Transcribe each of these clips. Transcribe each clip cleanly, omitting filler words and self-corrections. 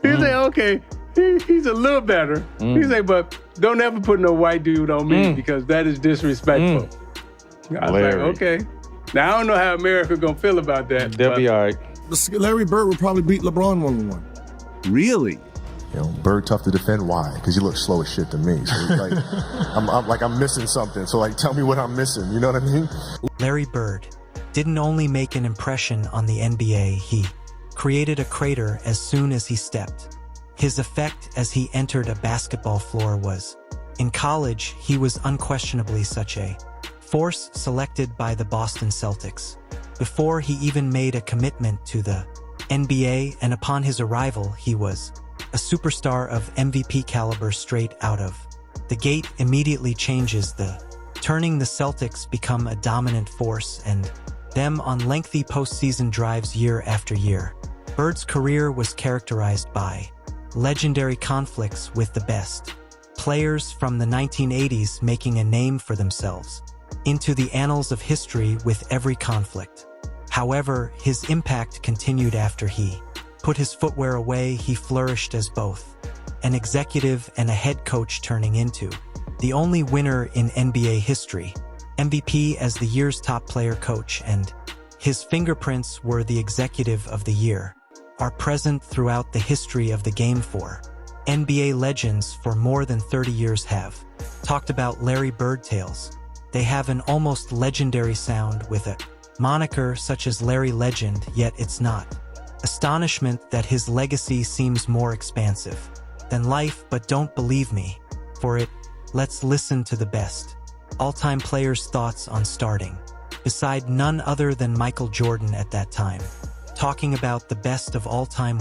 He say, okay, he's a little better. He say, but don't ever put no white dude on me because that is disrespectful. I was like, okay. Now, I don't know how America gonna feel about that. They'll be all right. Larry Bird would probably beat LeBron 1-on-1. Really? You know, Bird tough to defend. Why? Because he looks slow as shit to me. So like, I'm missing something. So like, tell me what I'm missing. You know what I mean? Larry Bird didn't only make an impression on the NBA, he created a crater as soon as he stepped. His effect as he entered a basketball floor was, in college, he was unquestionably such a force selected by the Boston Celtics. Before he even made a commitment to the NBA, and upon his arrival, he was a superstar of MVP caliber straight out of the gate. Immediately changes turning the Celtics become a dominant force and them on lengthy postseason drives year after year. Bird's career was characterized by legendary conflicts with the best players from the 1980s, making a name for themselves into the annals of history with every conflict. However, his impact continued after he put his footwear away. He flourished as both an executive and a head coach, turning into the only winner in NBA history, MVP as the year's top player coach, and his fingerprints were the executive of the year, are present throughout the history of the game. For NBA legends for more than 30 years have talked about Larry Bird tales. They have an almost legendary sound with a moniker such as Larry Legend, yet it's not astonishment that his legacy seems more expansive than life. But don't believe me for it, let's listen to the best all-time players' thoughts on starting beside none other than Michael Jordan at that time. Talking about the best of all time,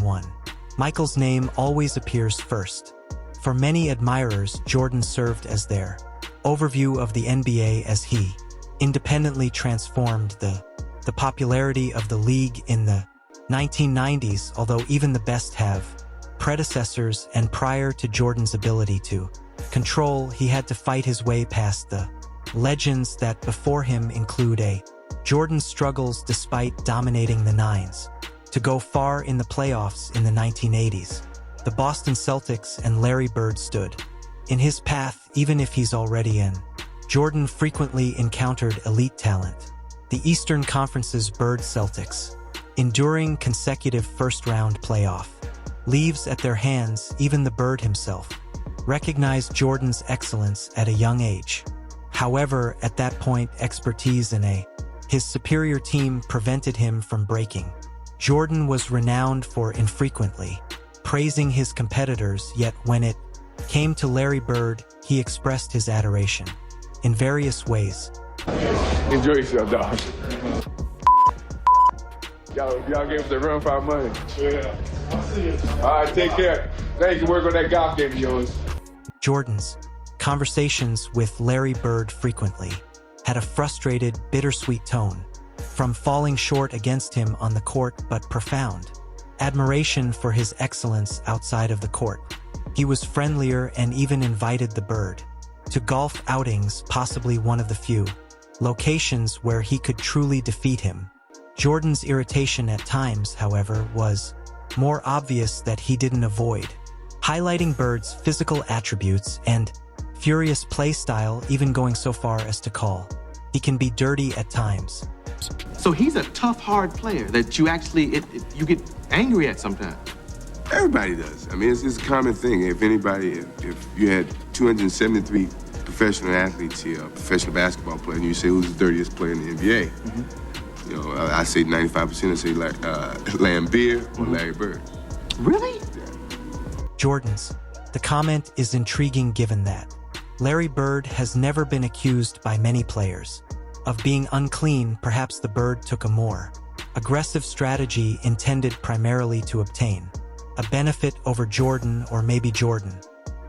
Michael's name always appears first. For many admirers, Jordan served as their overview of the NBA as he independently transformed the popularity of the league in the 1990s. Although even the best have predecessors, and prior to Jordan's ability to control, he had to fight his way past the legends that before him include Jordan's struggles despite dominating the Nines to go far in the playoffs in the 1980s. The Boston Celtics and Larry Bird stood in his path, even if he's already in. Jordan frequently encountered elite talent. The Eastern Conference's Bird Celtics, enduring consecutive first-round playoff leaves at their hands. Even the Bird himself recognized Jordan's excellence at a young age. However, at that point, expertise in his superior team prevented him from breaking. Jordan was renowned for infrequently praising his competitors, yet when it came to Larry Bird, he expressed his adoration in various ways. Enjoy yourself, dog. Y'all gave us the run for our money. Yeah. All right, take care. Thank you. Work on that golf game of yours. Jordan's conversations with Larry Bird frequently had a frustrated, bittersweet tone, from falling short against him on the court but profound admiration for his excellence outside of the court. He was friendlier and even invited the Bird to golf outings, possibly one of the few locations where he could truly defeat him. Jordan's irritation at times, however, was more obvious that he didn't avoid, highlighting Bird's physical attributes and furious play style, even going so far as to call he can be dirty at times. So he's a tough, hard player that you actually, you get angry at sometimes. Everybody does. I mean, it's a common thing. If you had 273 professional athletes here, a professional basketball player, and you say who's the dirtiest player in the NBA, you know, I say 95%, I say Lambeer or Larry Bird. Really? Yeah. Jordan's. The comment is intriguing given that Larry Bird has never been accused by many players of being unclean. Perhaps the Bird took a more aggressive strategy intended primarily to obtain a benefit over Jordan, or maybe Jordan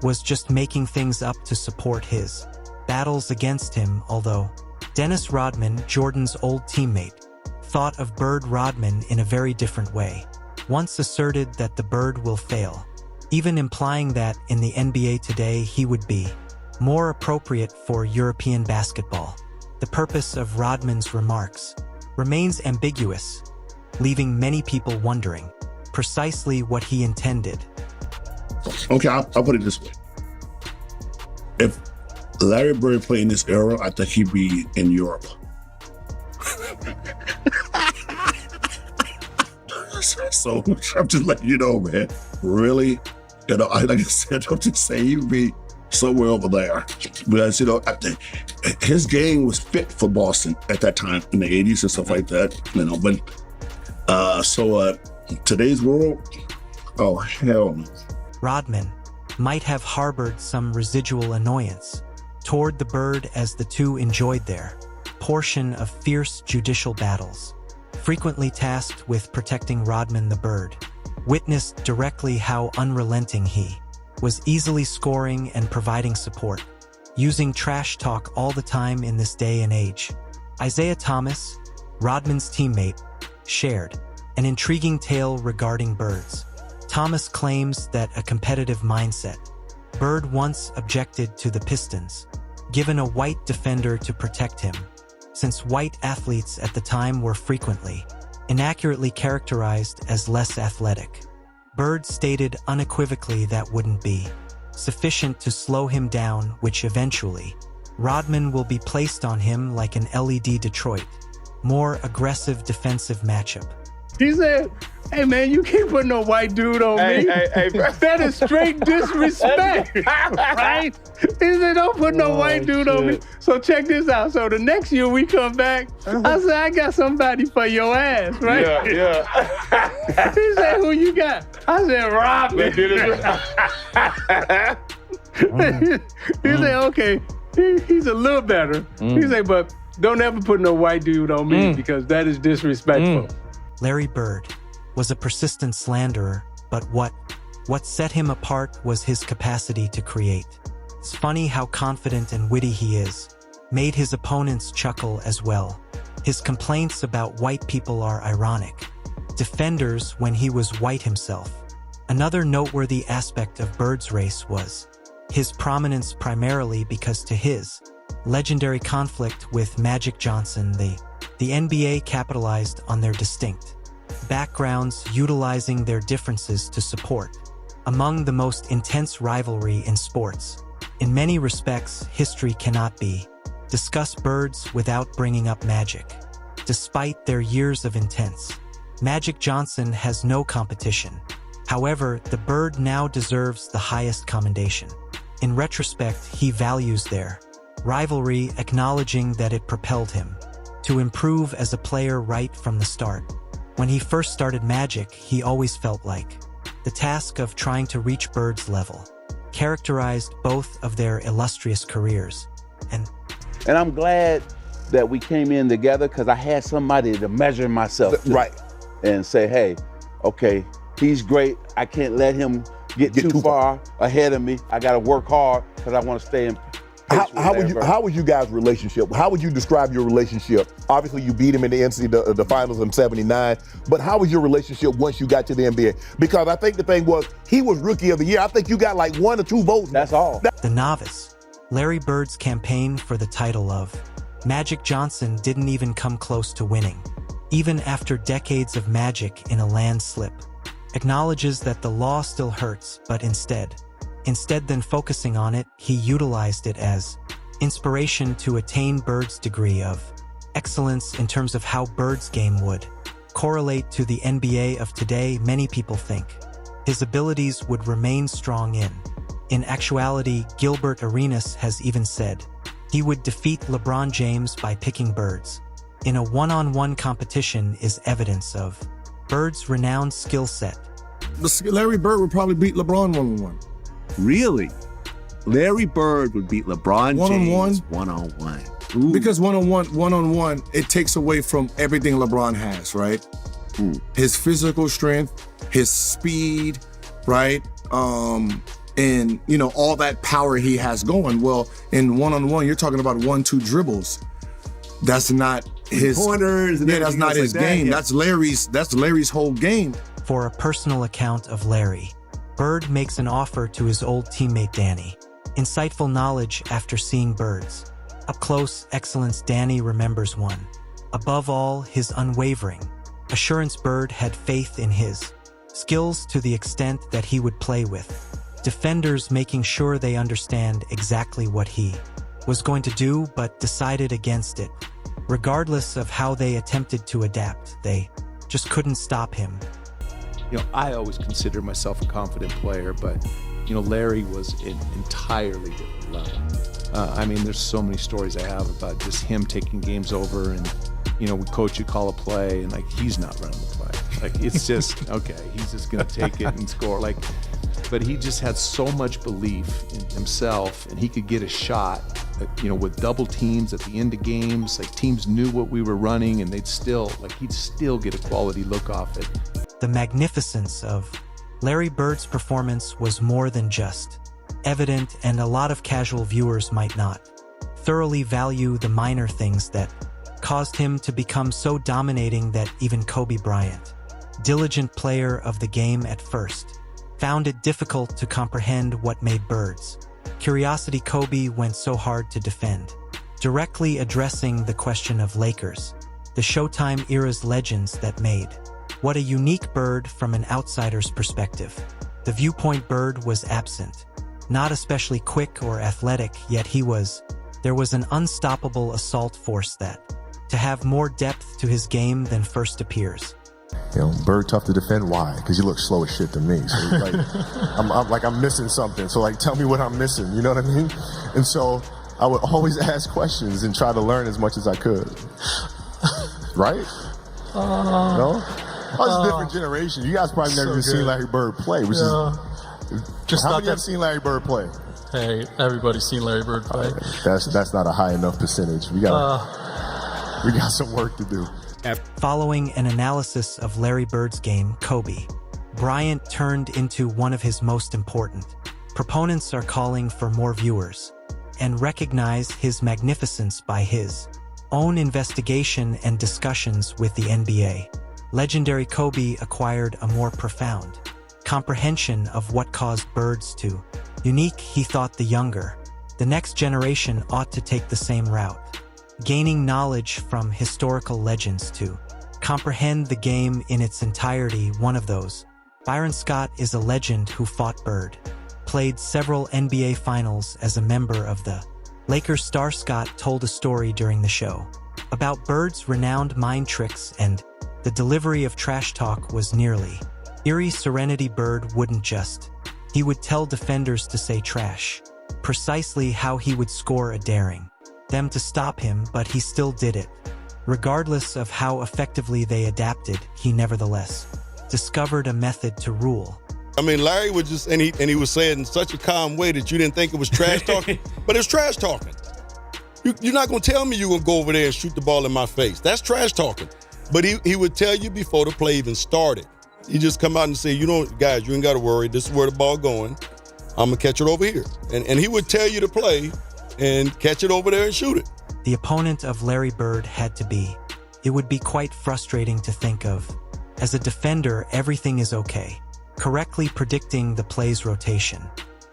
was just making things up to support his battles against him. Although Dennis Rodman, Jordan's old teammate, thought of Bird Rodman in a very different way, once asserted that the Bird will fail, even implying that in the NBA today he would be more appropriate for European basketball. The purpose of Rodman's remarks remains ambiguous, leaving many people wondering precisely what he intended. Okay, I'll put it this way. If Larry Bird played in this era, I think he'd be in Europe. So I'm just letting you know, man. Really, like I said, I'm just saying he'd be somewhere over there. Because, I think his game was fit for Boston at that time in the 80s and stuff like that. But today's world, oh, hell no. Rodman might have harbored some residual annoyance toward the Bird as the two enjoyed their portion of fierce judicial battles. Frequently tasked with protecting Rodman the Bird, witnessed directly how unrelenting he was, easily scoring and providing support, using trash talk all the time in this day and age. Isaiah Thomas, Rodman's teammate, shared an intriguing tale regarding Bird's. Thomas claims that a competitive mindset. Bird once objected to the Pistons, given a white defender to protect him, since white athletes at the time were frequently inaccurately characterized as less athletic. Bird stated unequivocally that wouldn't be sufficient to slow him down, which eventually Rodman will be placed on him like an LED Detroit, more aggressive defensive matchup. He said, hey man, you can't put no white dude on me. That is straight disrespect, right? He said, don't put no white dude on me. So check this out. So the next year we come back, I said, I got somebody for your ass, right? Yeah. He said, who you got? I said, Rodman. He said, okay, he's a little better. He said, but don't ever put no white dude on me because that is disrespectful. Larry Bird was a persistent slanderer, but what set him apart was his capacity to create. It's funny how confident and witty he is, made his opponents chuckle as well. His complaints about white people are ironic. Defenders when he was white himself. Another noteworthy aspect of Bird's race was his prominence, primarily because to his legendary conflict with Magic Johnson, the NBA capitalized on their distinct backgrounds, utilizing their differences to support among the most intense rivalry in sports. In many respects, history cannot be discussed Birds without bringing up Magic. Despite their years of intense, Magic Johnson has no competition. However, the Bird now deserves the highest commendation. In retrospect, he values their rivalry, acknowledging that it propelled him to improve as a player right from the start. When he first started Magic, he always felt like the task of trying to reach Bird's level characterized both of their illustrious careers. And I'm glad that we came in together because I had somebody to measure myself to. Right. And say, hey, okay, he's great. I can't let him get too far ahead of me. I got to work hard because I want to stay in. How was you guys' relationship? How would you describe your relationship? Obviously, you beat him in the finals in '79, but how was your relationship once you got to the NBA? Because I think the thing was, he was Rookie of the Year. I think you got like 1 or 2 votes. That's all. The novice, Larry Bird's campaign for the title of Magic Johnson didn't even come close to winning. Even after decades of Magic in a landslip, acknowledges that the law still hurts, but instead than focusing on it, he utilized it as inspiration to attain Bird's degree of excellence in terms of how Bird's game would correlate to the NBA of today. Many people think his abilities would remain strong in actuality. Gilbert Arenas has even said he would defeat LeBron James by picking Bird's in a one-on-one competition is evidence of Bird's renowned skill set. Larry Bird would probably beat LeBron one-on-one. Really? Larry Bird would beat LeBron James one-on-one. Ooh. Because one-on-one, it takes away from everything LeBron has, right? His physical strength, his speed, right? And, all that power he has going. Well, in one-on-one, you're talking about 1-2 dribbles. That's not his corners. That's not his game. Yeah. That's Larry's whole game. For a personal account of Larry, Bird makes an offer to his old teammate Danny. Insightful knowledge after seeing Bird's up-close excellence. Danny remembers one. Above all, his unwavering assurance. Bird had faith in his skills to the extent that he would play with defenders making sure they understand exactly what he was going to do but decided against it. Regardless of how they attempted to adapt, they just couldn't stop him. You know, I always considered myself a confident player, but, you know, Larry was an entirely different level. I mean, there's so many stories I have about just him taking games over and, you know, coach would call a play and, like, he's not running the play. Like, it's just, okay, he's just going to take it and score. Like, but he just had so much belief in himself, and he could get a shot, you know, with double teams at the end of games. Like, teams knew what we were running, and he'd still get a quality look off it. The magnificence of Larry Bird's performance was more than just evident, and a lot of casual viewers might not thoroughly value the minor things that caused him to become so dominating that even Kobe Bryant, diligent player of the game at first, found it difficult to comprehend what made Bird's curiosity. Kobe went so hard to defend, directly addressing the question of Lakers, the Showtime era's legends that made what a unique Bird from an outsider's perspective. The viewpoint Bird was absent, not especially quick or athletic, yet there was an unstoppable assault force that, to have more depth to his game than first appears. You know, Bird tough to defend. Why? Because you look slow as shit to me. So like, I'm missing something. So like, tell me what I'm missing. You know what I mean? And so I would always ask questions and try to learn as much as I could. Right? No? I was a different generation. You guys probably never even seen Larry Bird play, which is just how many have seen Larry Bird play? Hey, everybody's seen Larry Bird play. That's not a high enough percentage. We got some work to do. Following an analysis of Larry Bird's game, Kobe Bryant turned into one of his most important. Proponents are calling for more viewers and recognize his magnificence by his own investigation and discussions with the NBA. Legendary Kobe acquired a more profound comprehension of what caused Birds to unique. He thought the next generation ought to take the same route, gaining knowledge from historical legends to comprehend the game in its entirety. One of those, Byron Scott, is a legend who fought Bird, played several NBA Finals as a member of the Lakers. Star Scott told a story during the show about Bird's renowned mind tricks, and the delivery of trash talk was nearly eerie. Serenity. Bird wouldn't just, he would tell defenders to say trash, precisely how he would score, daring them to stop him, but he still did it. Regardless of how effectively they adapted, he nevertheless discovered a method to rule. I mean, Larry would just, and he would say it in such a calm way that you didn't think it was trash talking, but it's trash talking. You're not going to tell me you're going to go over there and shoot the ball in my face. That's trash talking. But he would tell you before the play even started. He just come out and say, you know, guys, you ain't got to worry. This is where the ball going. I'm going to catch it over here. And he would tell you to play and catch it over there and shoot it. The opponent of Larry Bird had to be. It would be quite frustrating to think of. As a defender, everything is okay, correctly predicting the play's rotation,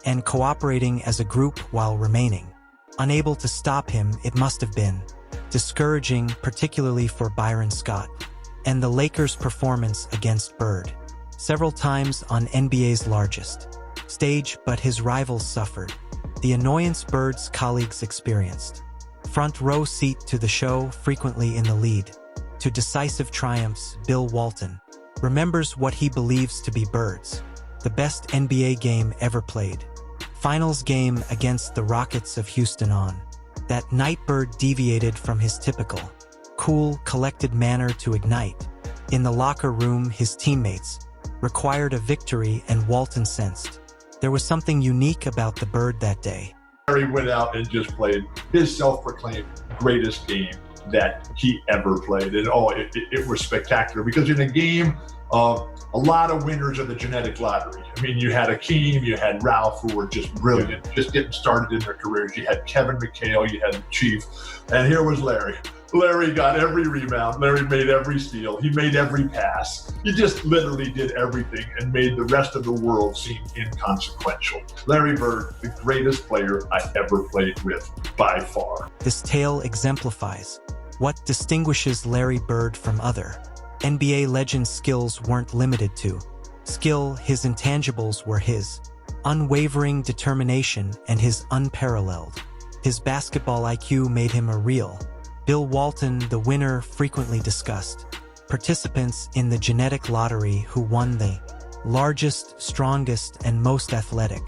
and cooperating as a group while remaining unable to stop him. It must have been discouraging, particularly for Byron Scott and the Lakers' performance against Bird several times on NBA's largest stage, but his rivals suffered the annoyance Bird's colleagues experienced. Front row seat to the show, frequently in the lead to decisive triumphs. Bill Walton remembers what he believes to be Bird's the best NBA game ever played. Finals game against the Rockets of Houston. On that night, Bird deviated from his typical cool, collected manner to ignite. In the locker room, his teammates required a victory, and Walton sensed there was something unique about the Bird that day. Larry went out and just played his self-proclaimed greatest game that he ever played. And it was spectacular, because in a game of a lot of winners of the genetic lottery, I mean, you had Akeem, you had Ralph, who were just brilliant, just getting started in their careers. You had Kevin McHale, you had the Chief, and here was Larry. Larry got every rebound. Larry made every steal. He made every pass. He just literally did everything and made the rest of the world seem inconsequential. Larry Bird, the greatest player I ever played with, by far. This tale exemplifies what distinguishes Larry Bird from other NBA legends. Skills weren't limited to skill, his intangibles were his unwavering determination and his unparalleled. His basketball IQ made him a real Bill Walton, the winner frequently discussed. Participants in the genetic lottery who won the largest, strongest, and most athletic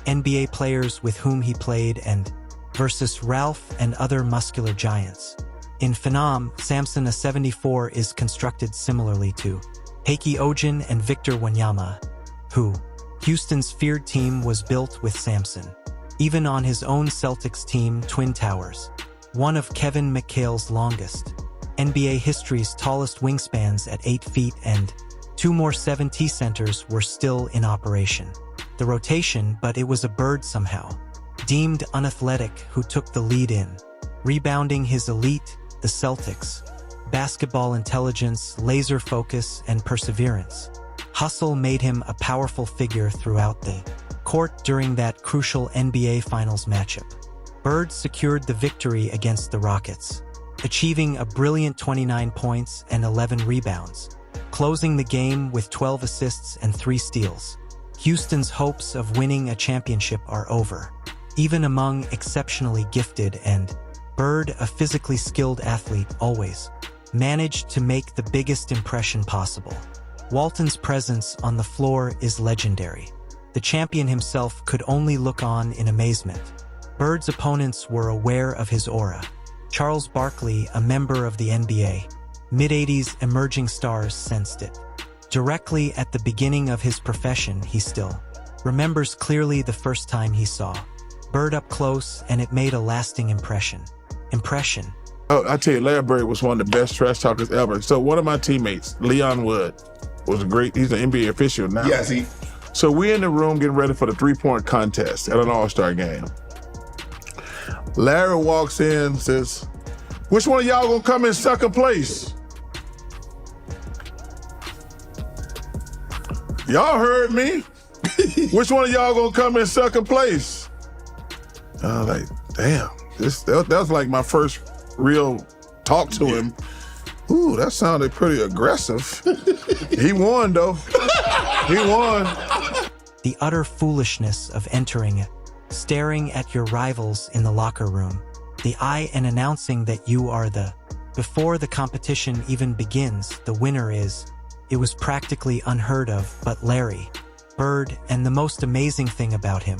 NBA players with whom he played and versus Ralph and other muscular giants. In Phenom, Samson a 74 is constructed similarly to Heike Ojen and Victor Wanyama, who Houston's feared team was built with Samson. Even on his own Celtics team, Twin Towers, one of Kevin McHale's longest, NBA history's tallest wingspans at 8 feet and 2 more 7T centers were still in operation. The rotation, but it was a Bird somehow, deemed unathletic, who took the lead in rebounding his elite, the Celtics. Basketball intelligence, laser focus, and perseverance. Hustle made him a powerful figure throughout the court during that crucial NBA Finals matchup. Bird secured the victory against the Rockets, achieving a brilliant 29 points and 11 rebounds, closing the game with 12 assists and 3 steals. Houston's hopes of winning a championship are over. Even among exceptionally gifted and Bird, a physically skilled athlete, always managed to make the biggest impression possible. Walton's presence on the floor is legendary. The champion himself could only look on in amazement. Bird's opponents were aware of his aura. Charles Barkley, a member of the NBA, mid-80s emerging stars, sensed it. Directly at the beginning of his profession, he still remembers clearly the first time he saw Bird up close, and it made a lasting impression. Oh, I tell you, Larry Bird was one of the best trash talkers ever. So one of my teammates, Leon Wood, was he's an NBA official now. Yes, So we're in the room getting ready for the 3-point contest at an All-Star game. Larry walks in and says, "Which one of y'all gonna come in second place?" Y'all heard me. Which one of y'all gonna come in second place? I was like, damn, that was like my first real talk to him. Ooh, that sounded pretty aggressive. He won, though. He won. The utter foolishness of entering, staring at your rivals in the locker room, the eye, and announcing that you are before the competition even begins, the winner is. It was practically unheard of, but Larry Bird, and the most amazing thing about him,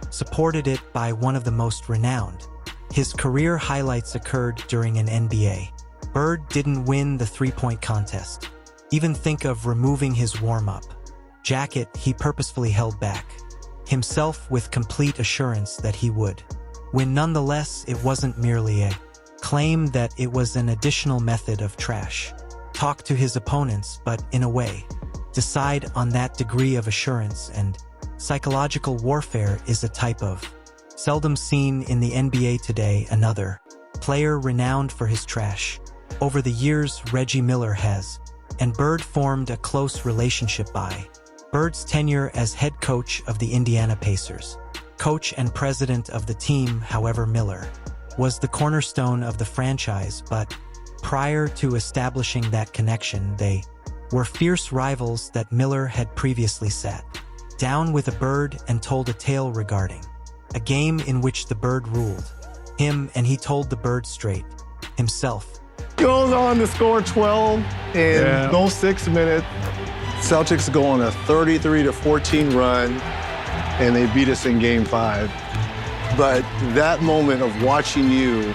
supported it by one of the most renowned. His career highlights occurred during an NBA. Bird didn't win the 3-point contest. Even think of removing his warm-up jacket. He purposefully held back himself with complete assurance that he would win. Nonetheless, it wasn't merely a claim that it was an additional method of trash talk to his opponents, but in a way, decide on that degree of assurance and psychological warfare is a type of seldom seen in the NBA today. Another player renowned for his trash over the years, Reggie Miller, has and Bird formed a close relationship by Bird's tenure as head coach of the Indiana Pacers, coach and president of the team. However, Miller was the cornerstone of the franchise, but prior to establishing that connection, they were fierce rivals. That Miller had previously sat down with a Bird and told a tale regarding a game in which the Bird ruled him, and he told the Bird straight himself. Goes on to score 12 in those 6 minutes. Celtics go on a 33-14 run, and they beat us in Game 5. But that moment of watching you,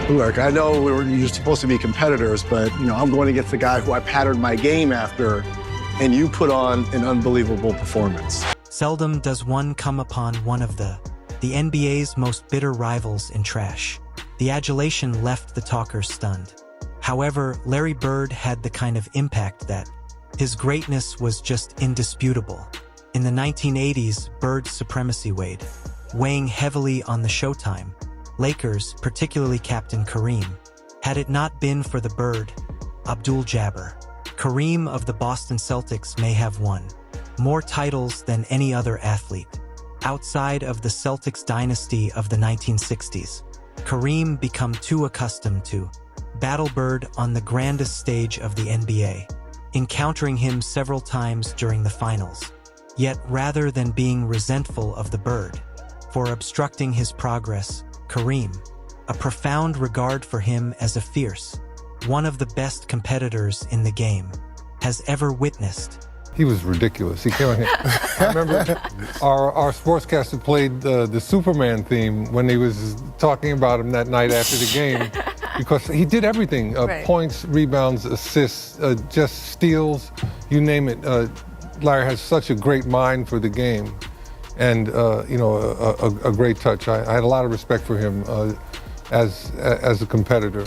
look, I know you're supposed to be competitors, but I'm going against the guy who I patterned my game after, and you put on an unbelievable performance. Seldom does one come upon one of the NBA's most bitter rivals in trash. The adulation left the talkers stunned. However, Larry Bird had the kind of impact that his greatness was just indisputable. In the 1980s, Bird's supremacy weighed, weighing heavily on the Showtime Lakers, particularly Captain Kareem. Had it not been for the Bird, Abdul-Jabbar Kareem of the Boston Celtics may have won more titles than any other athlete. Outside of the Celtics dynasty of the 1960s, Kareem became too accustomed to battle Bird on the grandest stage of the NBA. encountering him several times during the finals. Yet rather than being resentful of the Bird for obstructing his progress, Kareem, a profound regard for him as a fierce, one of the best competitors in the game, has ever witnessed. He was ridiculous. He came in here. I remember our sportscaster played the Superman theme when he was talking about him that night after the game, because he did everything: Right. points, rebounds, assists, just steals, you name it. Larry has such a great mind for the game, and a great touch. I had a lot of respect for him as a competitor.